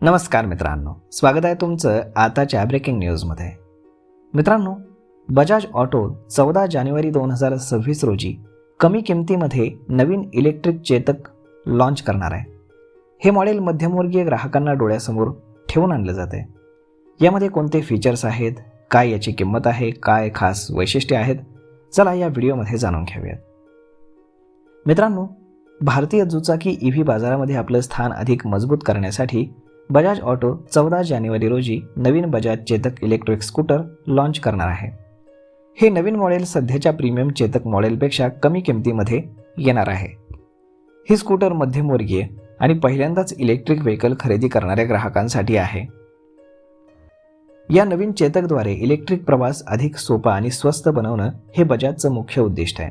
नमस्कार मित्रांनो, स्वागत आहे तुमचं आताच्या ब्रेकिंग न्यूजमध्ये. मित्रांनो, बजाज ऑटो 14 जानेवारी 2026 रोजी कमी किमतीमध्ये नवीन इलेक्ट्रिक चेतक लॉन्च करणार आहे. हे मॉडेल मध्यमवर्गीय ग्राहकांना डोळ्यासमोर ठेवून आणलं जाते. यामध्ये कोणते फीचर्स आहेत, काय याची किंमत आहे, काय खास वैशिष्ट्ये आहेत, चला या व्हिडिओमध्ये जाणून घेऊयात. मित्रांनो, भारतीय दुचाकी EV बाजारामध्ये आपलं स्थान अधिक मजबूत करण्यासाठी बजाज ऑटो 14 जानेवारी रोजी नवीन Bajaj Chetak electric scooter launch करणार आहे. हे नवीन मॉडेल सध्याच्या प्रीमियम चेतक मॉडेलपेक्षा कमी किमतीमध्ये येणार आहे. ही स्कूटर मध्यमवर्गीय आणि पहिल्यांदाच इलेक्ट्रिक व्हेकल खरेदी करणाऱ्या ग्राहकांसाठी आहे. या नवीन चेतकद्वारे इलेक्ट्रिक प्रवास अधिक सोपा आणि स्वस्त बनवणं हे बजाजचं मुख्य उद्दिष्ट आहे.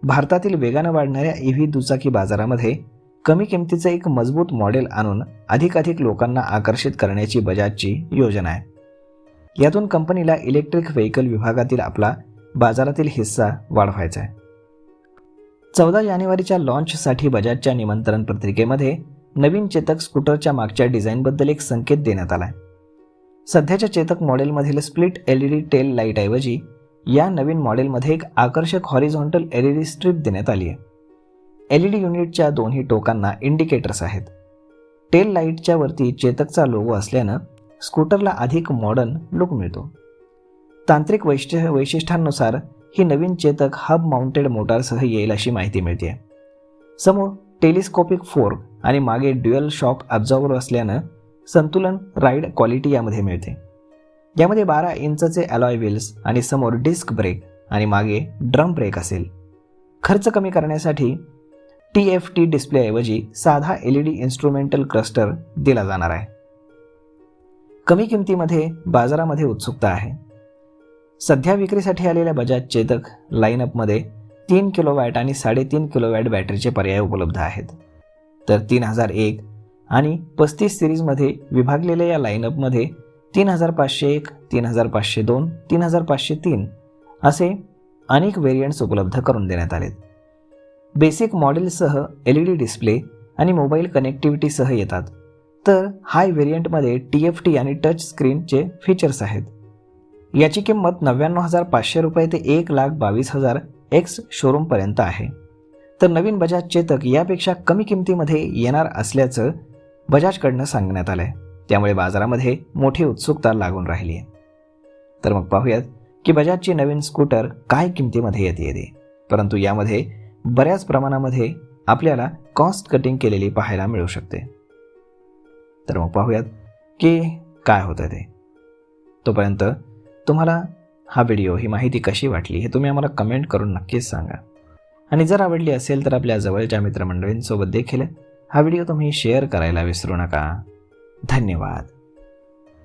भारतातील वेगानं वाढणाऱ्या EV दुचाकी बाजारामध्ये कमी किमतीचं एक मजबूत मॉडेल आणून अधिकाधिक लोकांना आकर्षित करण्याची बजाजची योजना आहे. यातून कंपनीला इलेक्ट्रिक व्हेकल विभागातील आपला बाजारातील हिस्सा वाढवायचा आहे. 14 जानेवारीच्या लॉन्चसाठी बजाजच्या निमंत्रण पत्रिकेमध्ये नवीन चेतक स्कूटरच्या मागच्या डिझाईनबद्दल एक संकेत देण्यात आला आहे. सध्याच्या चेतक मॉडेलमधील स्प्लिट LED टेल लाईटऐवजी या नवीन मॉडेलमध्ये एक आकर्षक हॉरिझॉन्टल LED स्ट्रीप देण्यात आली आहे. LED युनिटच्या दोन्ही टोकांना इंडिकेटर्स आहेत. टेल लाईटच्या वरती चेतकचा लोगो असल्यानं स्कूटरला अधिक मॉडर्न लुक मिळतो. तांत्रिक वैशिष्ट्यांनुसार ही नवीन चेतक हब माउंटेड मोटारसह येईल अशी माहिती मिळते. समोर टेलिस्कोपिक फोर्क आणि मागे ड्युअल शॉक अब्झॉर्बर असल्यानं संतुलन राईड क्वालिटी यामध्ये मिळते. यामध्ये 12 इंचचे अलॉय व्हील्स आणि समोर डिस्क ब्रेक आणि मागे ड्रम ब्रेक असेल. खर्च कमी करण्यासाठी TFT डिस्प्लेऐवजी साधा LED इन्स्ट्रुमेंटल क्लस्टर दिला जाणार आहे. कमी किमतीमध्ये बाजारामध्ये उत्सुकता आहे. सध्या विक्रीसाठी आलेल्या बजाज चेतक लाईनअपमध्ये 3 किलोवॅट आणि 3.5 किलोवॅट बॅटरीचे पर्याय उपलब्ध आहेत. तर 3001 आणि 35 सिरीजमध्ये विभागलेल्या या लाईनअपमध्ये 3501, 3502, 3503 असे अनेक व्हेरियंट्स उपलब्ध करून देण्यात आलेत. बेसिक मॉडेलसह LED डिस्प्ले आणि मोबाईल कनेक्टिव्हिटीसह येतात. तर हाय व्हेरियंटमध्ये TFT आणि टच स्क्रीनचे फीचर्स आहेत. याची किंमत 99,500 रुपये ते 1,22,000 एक्स शोरूमपर्यंत आहे. तर नवीन बजाज चेतक यापेक्षा कमी किमतीमध्ये येणार असल्याचं बजाजकडनं सांगण्यात आलं आहे. त्यामुळे बाजारामध्ये मोठी उत्सुकता लागून राहिली आहे. तर मग पाहूयात की बजाजची नवीन स्कूटर काय किमतीमध्ये येते. परंतु यामध्ये बऱ्याच प्रमाणामध्ये आपल्याला कॉस्ट कटिंग केलेली पाहायला मिळू शकते. तर मग पाहूयात की काय होतं ते. तोपर्यंत तुम्हाला हा व्हिडिओ, ही माहिती कशी वाटली हे तुम्ही आम्हाला कमेंट करून नक्कीच सांगा. आणि जर आवडली असेल तर आपल्या जवळच्या मित्रमंडळींसोबत देखील हा व्हिडिओ तुम्ही शेअर करायला विसरू नका. धन्यवाद.